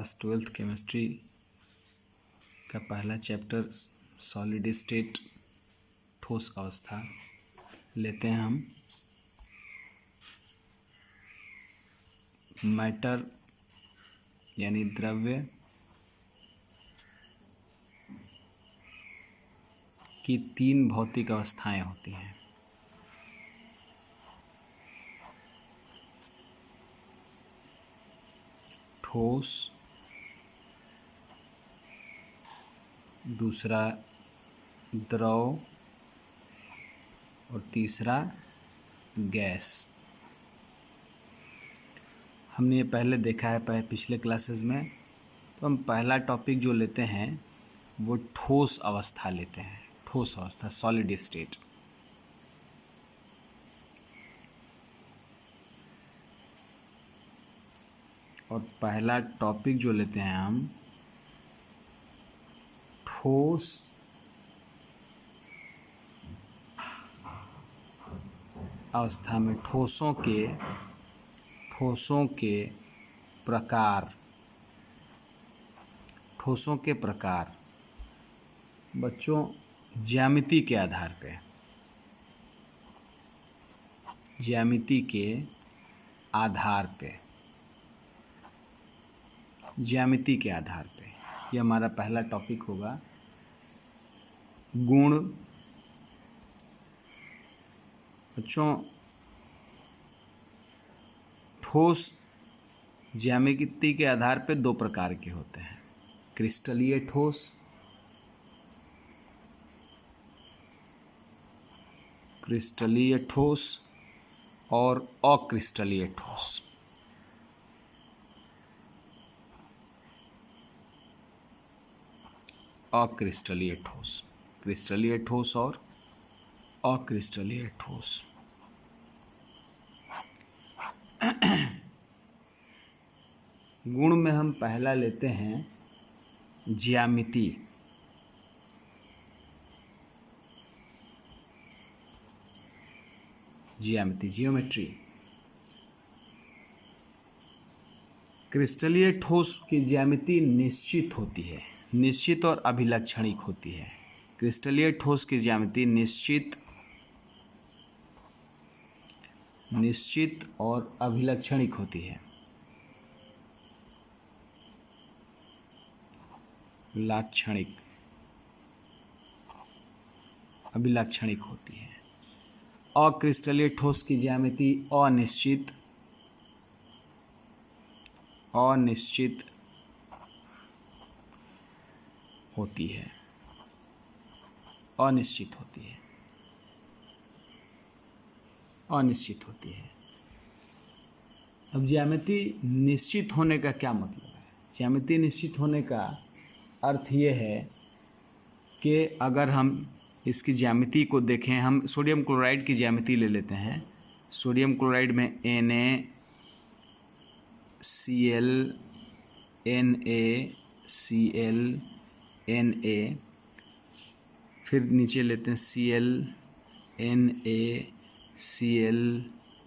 Class 12th chemistry का पहला chapter solid state ठोस अवस्था लेते हैं हम। मैटर यानी द्रव्य की 3 भौतिक अवस्थाएं होती हैं। ठोस, दूसरा द्रव और तीसरा गैस। हमने ये पहले देखा है पिछले क्लासेस में। तो हम पहला टॉपिक जो लेते हैं वो ठोस अवस्था लेते हैं। ठोस अवस्था, सॉलिड स्टेट। और पहला टॉपिक जो लेते हैं हम ठोस अवस्था में ठोसों के प्रकार बच्चों ज्यामिति के आधार पे ये हमारा पहला टॉपिक होगा। गुण बच्चों ठोस ज्यामिति के आधार पे 2 प्रकार के होते हैं। क्रिस्टलीय ठोस और अक्रिस्टलीय ठोस। क्रिस्टलीय ठोस और अक्रिस्टलीय ठोस। गुण में हम पहला लेते हैं ज्यामिति। जियोमेट्री। क्रिस्टलीय ठोस की ज्यामिति निश्चित होती है, निश्चित और अभिलक्षणिक होती है। क्रिस्टलीय ठोस की ज्यामिति निश्चित और अभिलक्षणिक होती है। अभिलक्षणिक होती है। अक्रिस्टलीय ठोस की ज्यामिति अनिश्चित होती है। अब ज्यामिति निश्चित होने का क्या मतलब है? ज्यामिति निश्चित होने का अर्थ ये है कि अगर हम इसकी ज्यामिति को देखें, हम सोडियम क्लोराइड की ज्यामिति ले लेते हैं। सोडियम क्लोराइड में NaCl, NaCl, Na, फिर नीचे लेते हैं Cl, NaCl,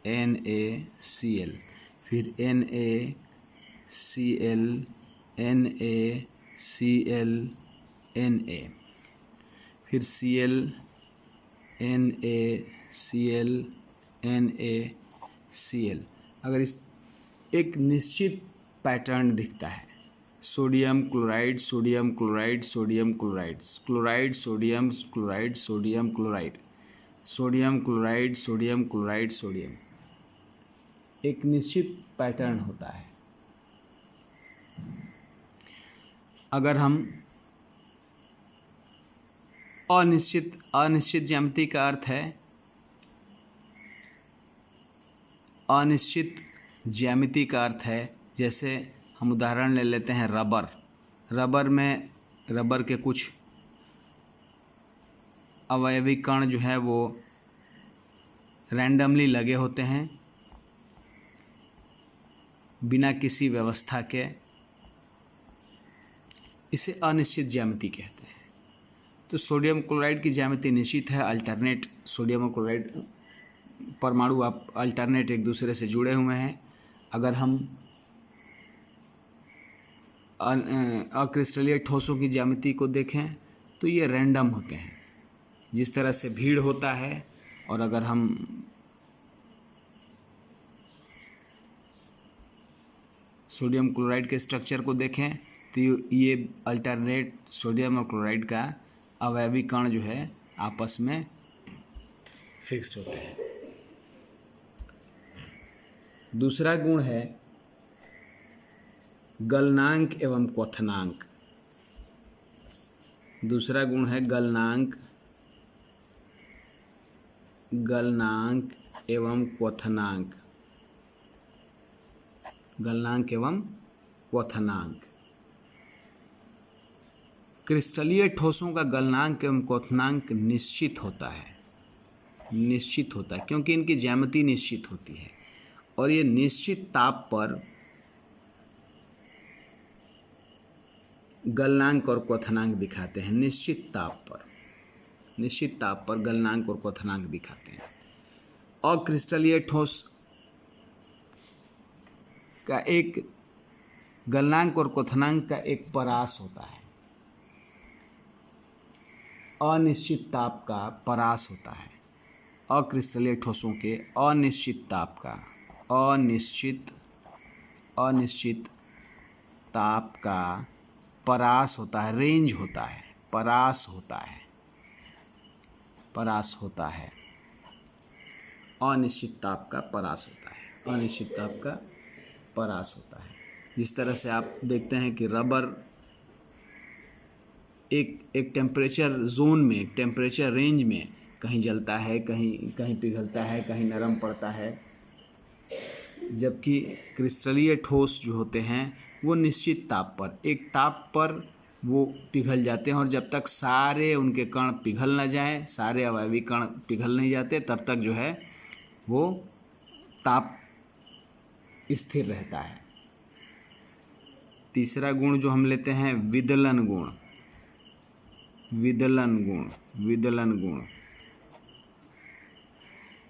NaCl, फिर NaCl, NaCl, Na, फिर Cl, NaCl, NaCl। अगर इस एक निश्चित पैटर्न दिखता है, sodium chloride, sodium chloride, sodium chloride, chloride, sodium chloride, sodium chloride, sodium chloride, sodium chloride, sodium, एक निश्चित पैटर्न होता है। अगर हम अनिश्चित ज्यामिति का अर्थ है, अनिश्चित ज्यामिति का अर्थ है, जैसे हम उदाहरण ले लेते हैं रबर के कुछ अवयवी कण जो है वो रैंडमली लगे होते हैं बिना किसी व्यवस्था के। इसे अनिश्चित ज्यामिति कहते हैं। तो सोडियम क्लोराइड की ज्यामिति निश्चित है। अल्टरनेट सोडियम और क्लोराइड परमाणु अल्टरनेट एक दूसरे से जुड़े हुए हैं। अगर हम अक्रिस्टलीय ठोसों की ज्यामिति को देखें तो ये रैंडम होते हैं। जिस तरह से भीड़ होता है, और अगर हम सोडियम क्लोराइड के स्ट्रक्चर को देखें तो ये अल्टरनेट सोडियम और क्लोराइड का अवयवी कण जो है आपस में फिक्स्ड होते हैं। दूसरा गुण है गलनांक एवं क्वथनांक। दूसरा गुण है गलनांक एवं क्वथनांक। गलनांक एवं क्वथनांक। क्रिस्टलीय ठोसों का गलनांक एवं क्वथनांक निश्चित होता है क्योंकि इनकी ज्यामिति निश्चित होती है और ये निश्चित ताप पर गलनांक और क्वथनांक दिखाते हैं। निश्चित ताप पर गलनांक और क्वथनांक दिखाते हैं। अक्रिस्टलीय ठोस का एक गलनांक और क्वथनांक का एक परास होता है। अनिश्चित ताप का परास होता है। अक्रिस्टलीय ठोसों के अनिश्चित ताप का अनिश्चित ताप का परास होता है, रेंज होता है, परास होता है। अनिश्चित ताप का परास होता है। जिस तरह से आप देखते हैं कि रबर एक टेम्परेचर जोन में, टेम्परेचर रेंज में कहीं जलता है, कहीं पिघलता है, कहीं नरम पड़ता है, जबकि क्रिस्टलीय ठोस जो होते हैं वो निश्चित ताप पर, एक ताप पर वो पिघल जाते हैं और जब तक सारे उनके कण पिघल ना जाए, सारे अवयवी कण पिघल नहीं जाते, तब तक जो है वो ताप स्थिर रहता है। तीसरा गुण जो हम लेते हैं विदलन गुण।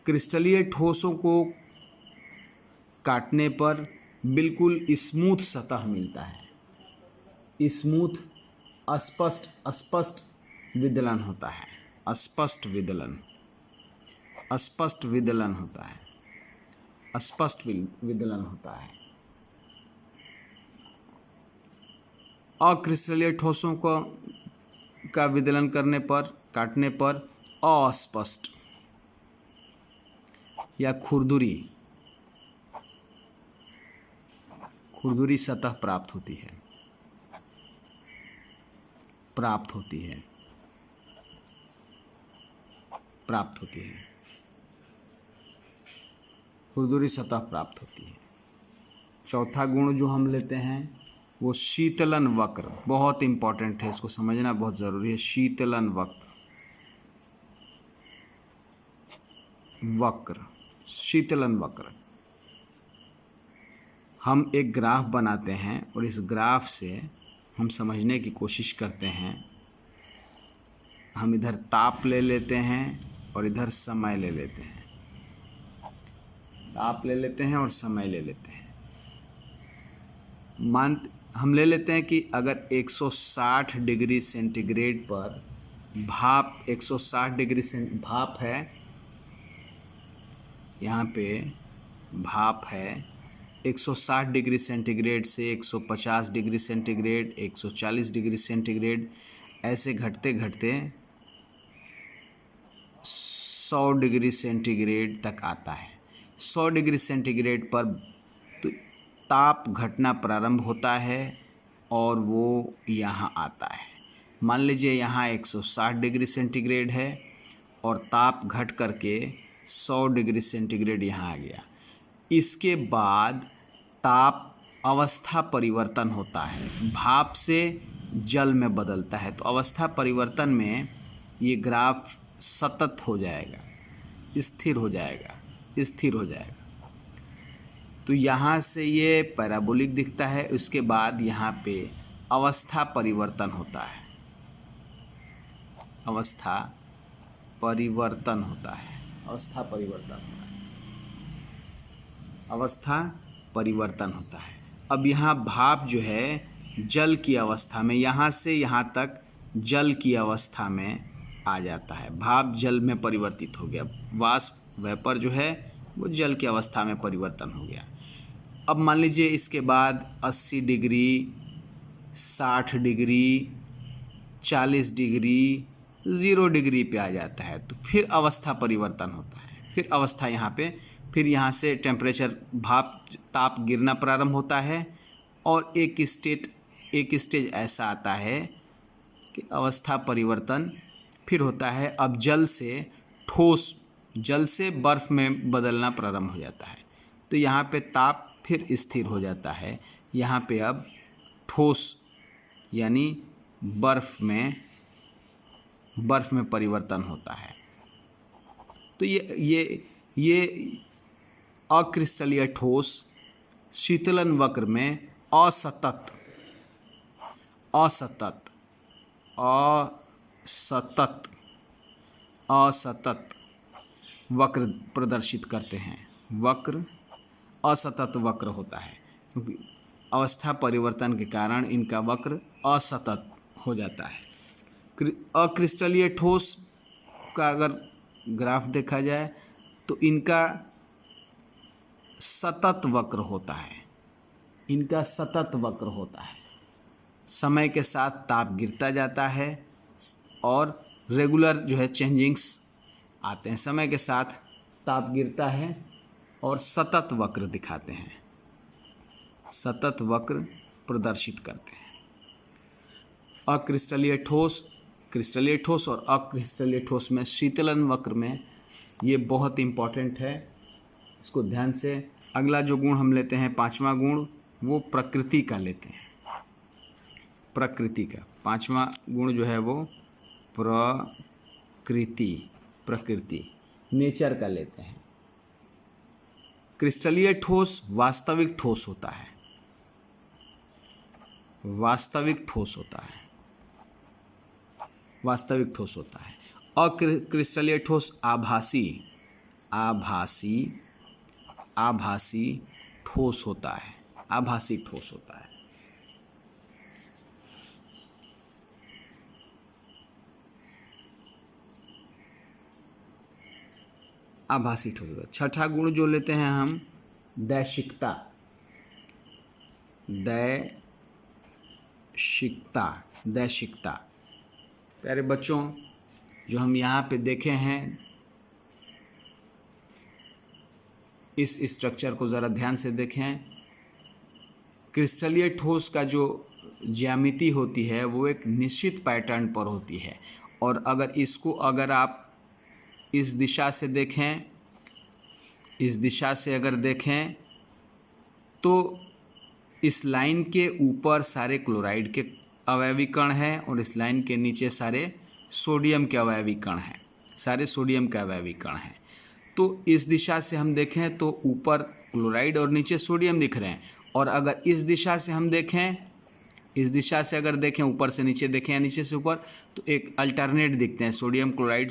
क्रिस्टलीय ठोसों को काटने पर बिल्कुल स्मूथ सतह मिलता है। स्मूथ अस्पष्ट विदलन होता है। अस्पष्ट विदलन होता है। अक्रिस्टलीय ठोसों का विदलन करने पर, काटने पर अस्पष्ट या खुरदुरी सतह प्राप्त होती है। खुरदुरी सतह प्राप्त होती है। चौथा गुण जो हम लेते हैं वो शीतलन वक्र, बहुत इंपॉर्टेंट है, इसको समझना बहुत ज़रूरी है। शीतलन वक्र हम एक ग्राफ बनाते हैं और इस ग्राफ से हम समझने की कोशिश करते हैं। हम इधर ताप ले लेते हैं और इधर समय ले लेते हैं। ताप ले लेते हैं और समय ले लेते हैं। हम ले लेते हैं कि अगर 160 डिग्री सेंटीग्रेड पर भाप, 160 डिग्री भाप है, यहाँ पे भाप है 160 डिग्री सेंटीग्रेड से 150 डिग्री सेंटीग्रेड, 140 डिग्री सेंटीग्रेड, ऐसे घटते घटते 100 डिग्री सेंटीग्रेड तक आता है। 100 डिग्री सेंटीग्रेड पर तो ताप घटना प्रारंभ होता है और वो यहाँ आता है। मान लीजिए यहाँ 160 डिग्री सेंटीग्रेड है और ताप घट करके 100 डिग्री सेंटीग्रेड यहाँ आ गया। इसके बाद ताप अवस्था परिवर्तन होता है, भाप से जल में बदलता है। तो अवस्था परिवर्तन में ये ग्राफ सतत हो जाएगा, स्थिर हो जाएगा। तो यहाँ से ये पैराबोलिक दिखता है। उसके बाद यहाँ पे अवस्था परिवर्तन होता है। अवस्था परिवर्तन होता है। अब यहाँ भाप जो है जल की अवस्था में, यहाँ से यहाँ तक जल की अवस्था में आ जाता है। भाप जल में परिवर्तित हो गया, वाष्प वेपर जो है वो जल की अवस्था में परिवर्तन हो गया। अब मान लीजिए इसके बाद 80 डिग्री, 60 डिग्री, 40 डिग्री, 0 डिग्री पे आ जाता है, तो फिर अवस्था परिवर्तन होता है। फिर अवस्था यहाँ पे, फिर यहाँ से टेम्परेचर भाप ताप गिरना प्रारंभ होता है और एक स्टेज ऐसा आता है कि अवस्था परिवर्तन फिर होता है। अब जल से ठोस, जल से बर्फ़ में बदलना प्रारंभ हो जाता है। तो यहाँ पे ताप फिर स्थिर हो जाता है। यहाँ पे अब ठोस यानी बर्फ़ में परिवर्तन होता है। तो ये अक्रिस्टलीय ठोस शीतलन वक्र में असतत वक्र प्रदर्शित करते हैं। वक्र असतत वक्र होता है क्योंकि अवस्था परिवर्तन के कारण इनका वक्र असतत हो जाता है। अक्रिस्टलीय ठोस का अगर ग्राफ देखा जाए तो इनका सतत वक्र होता है। इनका सतत वक्र होता है, समय के साथ ताप गिरता जाता है और रेगुलर जो है चेंजिंग्स आते हैं। समय के साथ ताप गिरता है और सतत वक्र दिखाते हैं, सतत वक्र प्रदर्शित करते हैं। अक्रिस्टलीय ठोस, क्रिस्टलीय ठोस और अक्रिस्टलीय ठोस में शीतलन वक्र में ये बहुत इम्पॉर्टेंट है, इसको ध्यान से। अगला जो गुण हम लेते हैं, पांचवा गुण, वो प्रकृति का लेते हैं। प्रकृति का पांचवा गुण जो है वो प्रकृति नेचर का लेते हैं। क्रिस्टलीय ठोस वास्तविक ठोस होता है, वास्तविक ठोस होता है। अक्रिस्टलीय ठोस आभासी ठोस होता है, आभासी ठोस होता है। आभासी ठोस होता है। छठा गुण जो लेते हैं हम, दैशिकता। प्यारे बच्चों, जो हम यहाँ पे देखे हैं, इस स्ट्रक्चर को ज़रा ध्यान से देखें। क्रिस्टलीय ठोस का जो ज्यामिति होती है वो एक निश्चित पैटर्न पर होती है, और अगर आप इस दिशा से देखें, इस दिशा से अगर देखें तो इस लाइन के ऊपर सारे क्लोराइड के अवयवी कण हैं और इस लाइन के नीचे सारे सोडियम के अवयवी कण हैं, तो इस दिशा से हम देखें तो ऊपर क्लोराइड और नीचे सोडियम दिख रहे हैं। और अगर इस दिशा से हम देखें, इस दिशा से अगर देखें, ऊपर से नीचे देखें या नीचे से ऊपर, तो एक अल्टरनेट दिखते हैं, सोडियम क्लोराइड,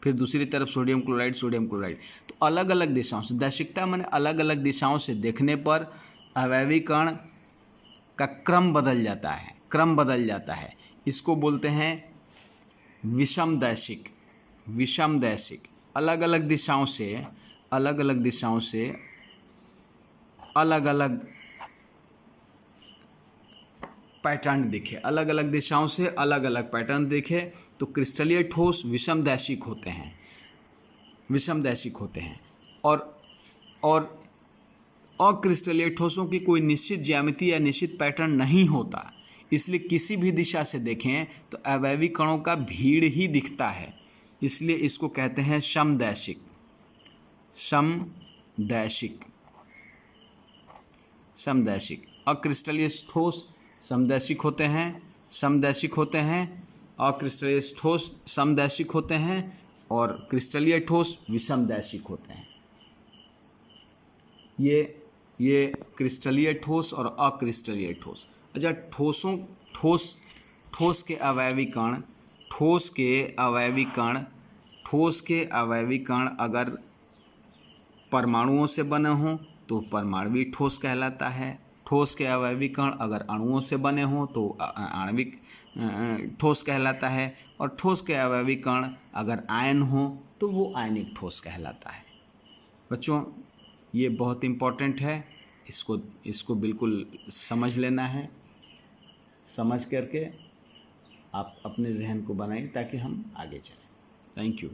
फिर दूसरी तरफ सोडियम क्लोराइड। तो अलग अलग दिशाओं से, दैशिकता माने अलग अलग दिशाओं से देखने पर अवयवी कण का क्रम बदल जाता है। इसको बोलते हैं विषम दैशिक। अलग अलग दिशाओं से अलग अलग पैटर्न दिखे, अलग अलग दिशाओं से अलग अलग पैटर्न दिखे, तो क्रिस्टलीय ठोस विषम दैशिक होते हैं। और अक्रिस्टलीय ठोसों की कोई निश्चित ज्यामिति या निश्चित पैटर्न नहीं होता, इसलिए किसी भी दिशा से देखें तो अवयवी कणों का भीड़ ही दिखता है, इसलिए इसको कहते हैं समदैशिक। अक्रिस्टलीय ठोस समदैशिक होते हैं, अक्रिस्टलीय ठोस समदैशिक होते हैं और क्रिस्टलीय ठोस विषमदैशिक होते हैं। ये क्रिस्टलीय ठोस और अक्रिस्टलीय ठोस। अच्छा, ठोस के अवयवी कण अगर परमाणुओं से बने हों तो परमाणुवी ठोस कहलाता है। ठोस के अवयवी कण अगर अणुओं से बने हों तो आणविक ठोस कहलाता है, और ठोस के अवयवी कण अगर आयन हों तो वो आयनिक ठोस कहलाता है। बच्चों, ये बहुत इम्पोर्टेंट है, इसको बिल्कुल समझ लेना है। समझ करके आप अपने जहन को बनाएं ताकि हम आगे चलें। Thank you.